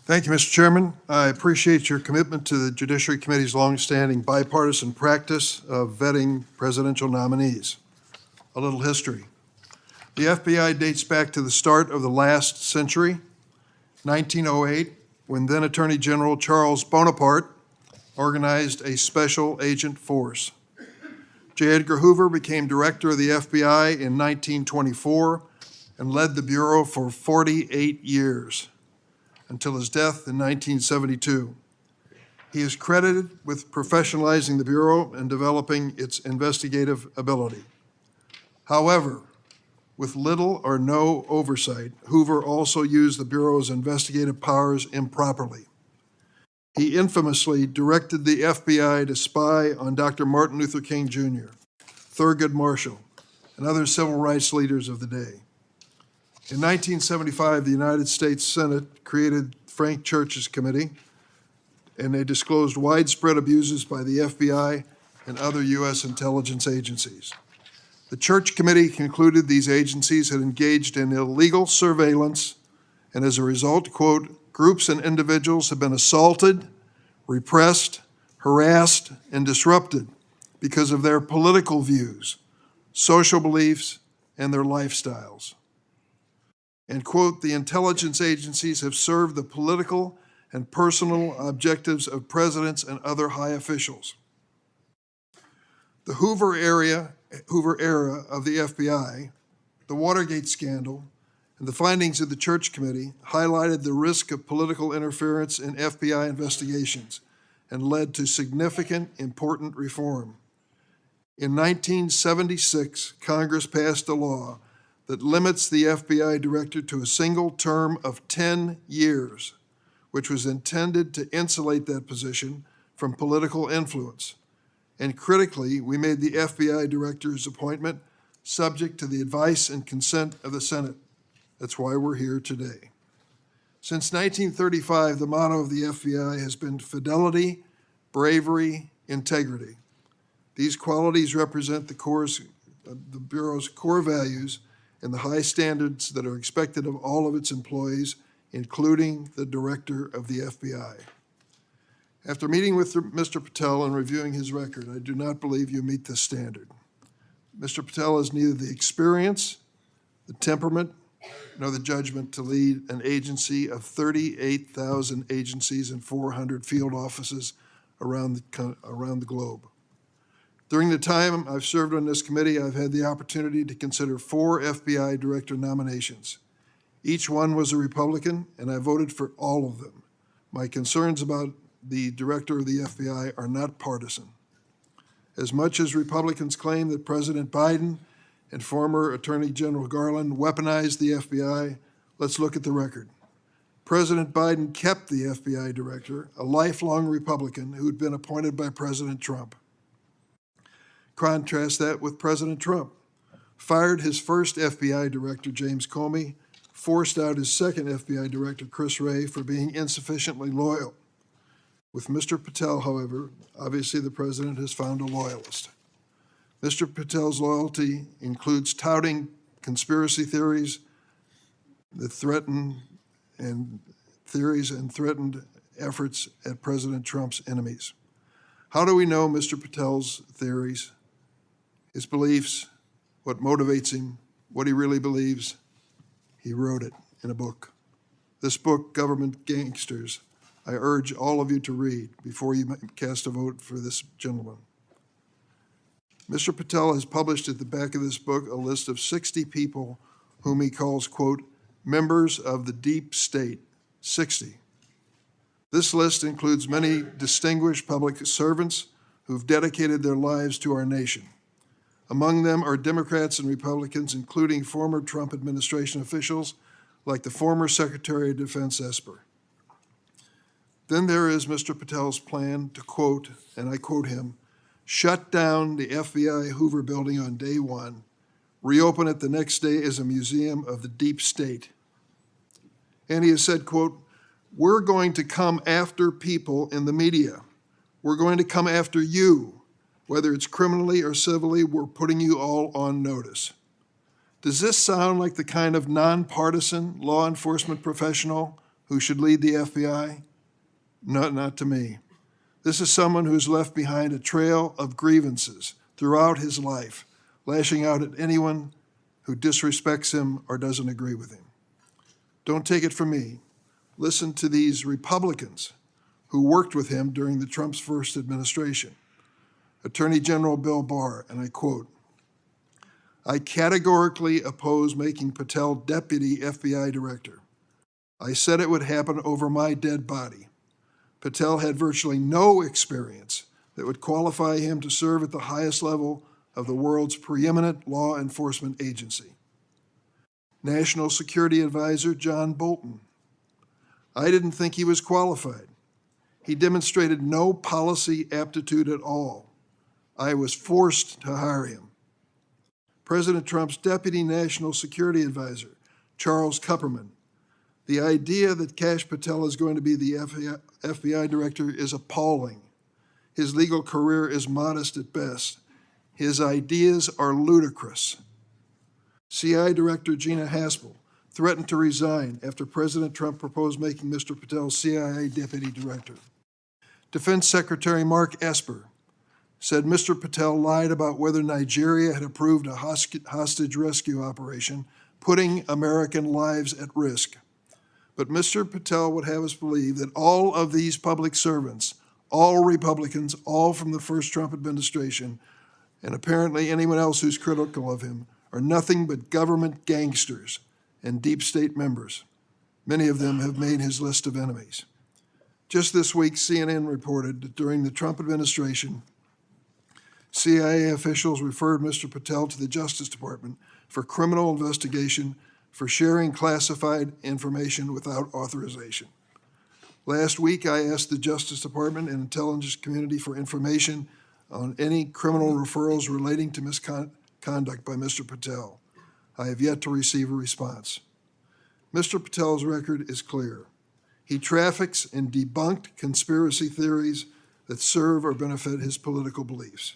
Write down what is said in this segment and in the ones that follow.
Thank you, Mr. Chairman. I appreciate your commitment to the Judiciary Committee's longstanding bipartisan practice of vetting presidential nominees. A little history. The FBI dates back to the start of the last century, 1908, when then Attorney General Charles Bonaparte organized a special agent force. J. Edgar Hoover became director of the FBI in 1924 and led the Bureau for 48 years until his death in 1972. He is credited with professionalizing the Bureau and developing its investigative ability. However, with little or no oversight, Hoover also used the Bureau's investigative powers improperly. He infamously directed the FBI to spy on Dr. Martin Luther King Jr., Thurgood Marshall, and other civil rights leaders of the day. In 1975, the United States Senate created Frank Church's committee, and they disclosed widespread abuses by the FBI and other U.S. intelligence agencies. The Church Committee concluded these agencies had engaged in illegal surveillance, and as a result, quote, groups and individuals have been assaulted, repressed, harassed, and disrupted because of their political views, social beliefs, and their lifestyles. And, quote, the intelligence agencies have served the political and personal objectives of presidents and other high officials. The Hoover era of the FBI, the Watergate scandal, and the findings of the Church Committee highlighted the risk of political interference in FBI investigations and led to significant, important reform. In 1976, Congress passed a law that limits the FBI director to a single term of 10 years, which was intended to insulate that position from political influence. And critically, we made the FBI director's appointment subject to the advice and consent of the Senate. That's why we're here today. Since 1935, the motto of the FBI has been fidelity, bravery, integrity. These qualities represent the Bureau's core values and the high standards that are expected of all of its employees, including the director of the FBI. After meeting with Mr. Patel and reviewing his record, I do not believe you meet this standard. Mr. Patel has neither the experience, the temperament, nor the judgment to lead an agency of 38,000 agencies and 400 field offices around the globe. During the time I've served on this committee, I've had the opportunity to consider 4 FBI director nominations. Each one was a Republican, and I voted for all of them. My concerns about the director of the FBI are not partisan. As much as Republicans claim that President Biden and former Attorney General Garland weaponized the FBI, let's look at the record. President Biden kept the FBI director, a lifelong Republican who had been appointed by President Trump. Contrast that with President Trump. Fired his first FBI director, James Comey, forced out his second FBI director, Chris Wray, for being insufficiently loyal. With Mr. Patel, however, obviously the president has found a loyalist. Mr. Patel's loyalty includes touting conspiracy theories that threatened efforts at President Trump's enemies. How do we know Mr. Patel's theories, his beliefs, what motivates him, what he really believes? He wrote it in a book. This book, Government Gangsters, I urge all of you to read before you cast a vote for this gentleman. Mr. Patel has published at the back of this book a list of 60 people whom he calls, quote, members of the deep state, 60. This list includes many distinguished public servants who've dedicated their lives to our nation. Among them are Democrats and Republicans, including former Trump administration officials like the former Secretary of Defense Esper. Then there is Mr. Patel's plan to, quote, and I quote him, shut down the FBI Hoover building on day one, reopen it the next day as a museum of the deep state. And he has said, quote, we're going to come after people in the media. We're going to come after you. Whether it's criminally or civilly, we're putting you all on notice. Does this sound like the kind of nonpartisan law enforcement professional who should lead the FBI? Not to me. This is someone who's left behind a trail of grievances throughout his life, lashing out at anyone who disrespects him or doesn't agree with him. Don't take it from me. Listen to these Republicans who worked with him during the Trump's first administration. Attorney General Bill Barr, and I quote, "I categorically oppose making Patel deputy FBI director. I said it would happen over my dead body. Patel had virtually no experience that would qualify him to serve at the highest level of the world's preeminent law enforcement agency." National Security Advisor John Bolton, "I didn't think he was qualified. He demonstrated no policy aptitude at all. I was forced to hire him." President Trump's Deputy National Security Advisor, Charles Kupperman, "The idea that Kash Patel is going to be the FBI director is appalling. His legal career is modest at best. His ideas are ludicrous." CI Director Gina Haspel threatened to resign after President Trump proposed making Mr. Patel CIA Deputy Director. Defense Secretary Mark Esper said Mr. Patel lied about whether Nigeria had approved a hostage rescue operation, putting American lives at risk. But Mr. Patel would have us believe that all of these public servants, all Republicans, all from the first Trump administration, and apparently anyone else who's critical of him, are nothing but government gangsters and deep state members. Many of them have made his list of enemies. Just this week, CNN reported that during the Trump administration, CIA officials referred Mr. Patel to the Justice Department for criminal investigation for sharing classified information without authorization. Last week, I asked the Justice Department and intelligence community for information on any criminal referrals relating to misconduct by Mr. Patel. I have yet to receive a response. Mr. Patel's record is clear. He traffics in debunked conspiracy theories that serve or benefit his political beliefs.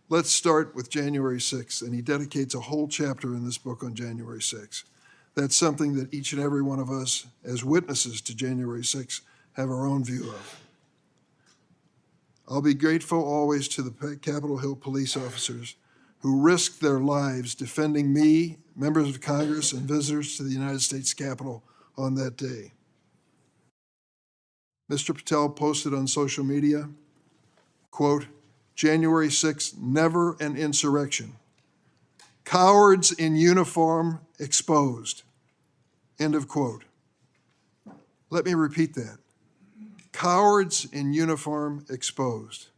Let's start with January 6th, and he dedicates a whole chapter in this book on January 6th. That's something that each and every one of us, as witnesses to January 6th, have our own view of. I'll be grateful always to the Capitol Hill police officers who risked their lives defending me, members of Congress, and visitors to the United States Capitol on that day. Mr. Patel posted on social media, quote, "January 6th, never an insurrection. Cowards in uniform exposed." End of quote. Let me repeat that. Cowards in uniform exposed.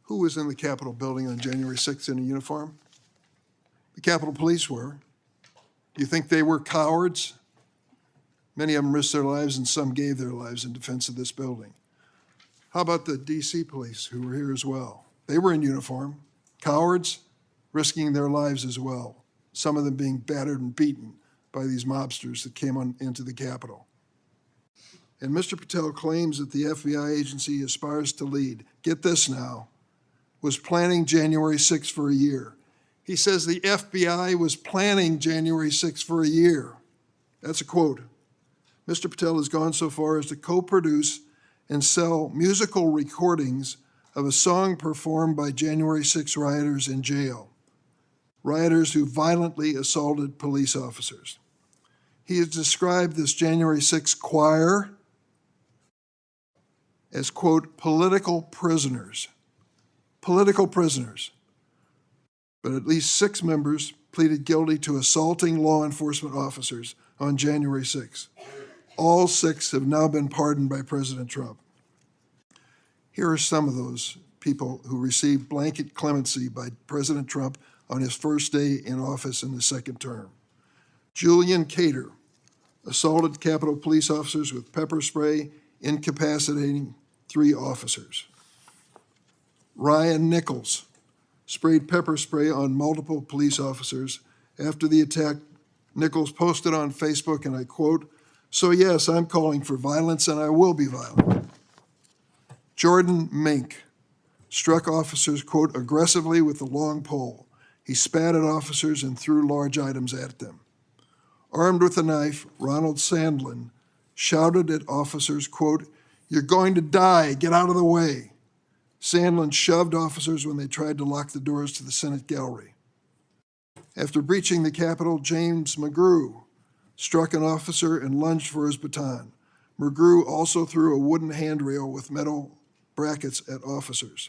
Who was in the Capitol building on January 6th in a uniform? The Capitol Police were. Do you think they were cowards? Many of them risked their lives and some gave their lives in defense of this building. How about the DC police who were here as well? They were in uniform. Cowards risking their lives as well, some of them being battered and beaten by these mobsters that came into the Capitol. And Mr. Patel claims that the FBI agency he aspires to lead, get this now, was planning January 6th for a year. He says the FBI was planning January 6th for a year. That's a quote. Mr. Patel has gone so far as to co-produce and sell musical recordings of a song performed by January 6 rioters in jail, rioters who violently assaulted police officers. He has described this January 6 choir as, quote, political prisoners. Political prisoners. But at least 6 members pleaded guilty to assaulting law enforcement officers on January 6. All 6 have now been pardoned by President Trump. Here are some of those people who received blanket clemency by President Trump on his first day in office in the second term. Julian Cater assaulted Capitol police officers with pepper spray, incapacitating 3 officers. Ryan Nichols sprayed pepper spray on multiple police officers. After the attack, Nichols posted on Facebook, and I quote, "So yes, I'm calling for violence and I will be violent." Jordan Mink struck officers, quote, aggressively with a long pole. He spat at officers and threw large items at them. Armed with a knife, Ronald Sandlin shouted at officers, quote, "You're going to die, get out of the way." Sandlin shoved officers when they tried to lock the doors to the Senate gallery. After breaching the Capitol, James McGrew struck an officer and lunged for his baton. McGrew also threw a wooden handrail with metal brackets at officers.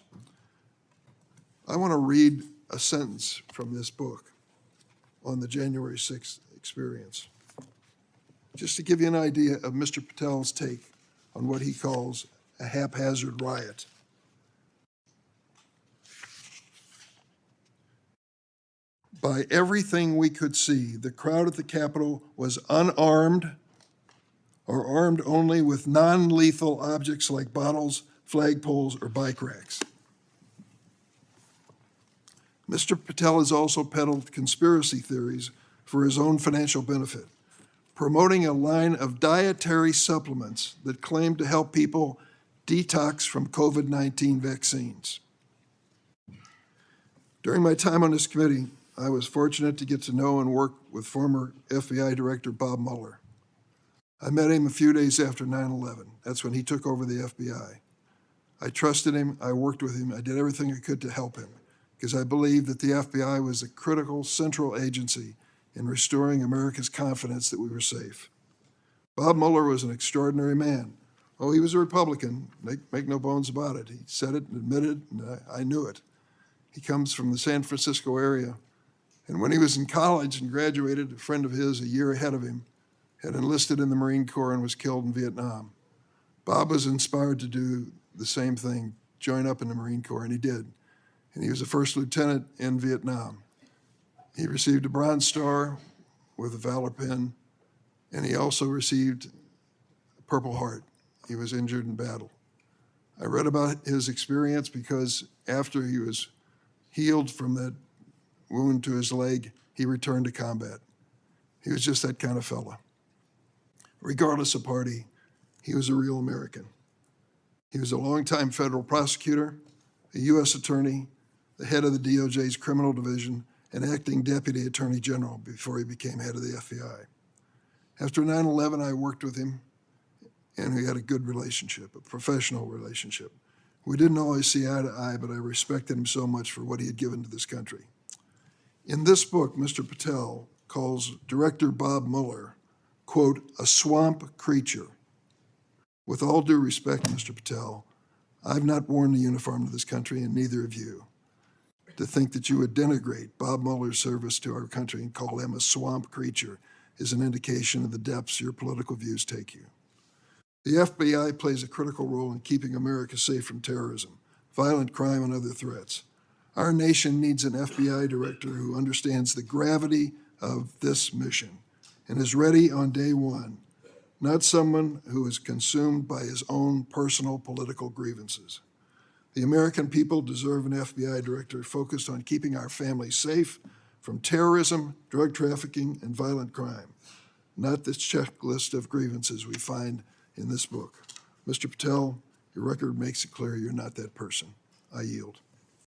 I want to read a sentence from this book on the January 6th experience, just to give you an idea of Mr. Patel's take on what he calls a haphazard riot. By everything we could see, the crowd at the Capitol was unarmed or armed only with non-lethal objects like bottles, flagpoles, or bike racks. Mr. Patel has also peddled conspiracy theories for his own financial benefit, promoting a line of dietary supplements that claim to help people detox from COVID-19 vaccines. During my time on this committee, I was fortunate to get to know and work with former FBI Director Bob Mueller. I met him a few days after 9/11. That's when he took over the FBI. I trusted him, I worked with him, I did everything I could to help him, because I believed that the FBI was a critical central agency in restoring America's confidence that we were safe. Bob Mueller was an extraordinary man. Oh, he was a Republican, make no bones about it. He said it and admitted it, and I knew it. He comes from the San Francisco area. And when he was in college and graduated, a friend of his a year ahead of him had enlisted in the Marine Corps and was killed in Vietnam. Bob was inspired to do the same thing, join up in the Marine Corps, and he did. And he was a first lieutenant in Vietnam. He received a Bronze Star with a Valor Pin, and he also received a Purple Heart. He was injured in battle. I read about his experience because after he was healed from that wound to his leg, he returned to combat. He was just that kind of fella. Regardless of party, he was a real American. He was a longtime federal prosecutor, a U.S. attorney, the head of the DOJ's criminal division, and acting deputy attorney general before he became head of the FBI. After 9/11, I worked with him, and we had a good relationship, a professional relationship. We didn't always see eye to eye, but I respected him so much for what he had given to this country. In this book, Mr. Patel calls Director Bob Mueller, quote, "a swamp creature." With all due respect, Mr. Patel, I've not worn the uniform of this country, and neither have you. To think that you would denigrate Bob Mueller's service to our country and call him a swamp creature is an indication of the depths your political views take you. The FBI plays a critical role in keeping America safe from terrorism, violent crime, and other threats. Our nation needs an FBI director who understands the gravity of this mission and is ready on day one, not someone who is consumed by his own personal political grievances. The American people deserve an FBI director focused on keeping our families safe from terrorism, drug trafficking, and violent crime, not this checklist of grievances we find in this book. Mr. Patel, your record makes it clear you're not that person. I yield.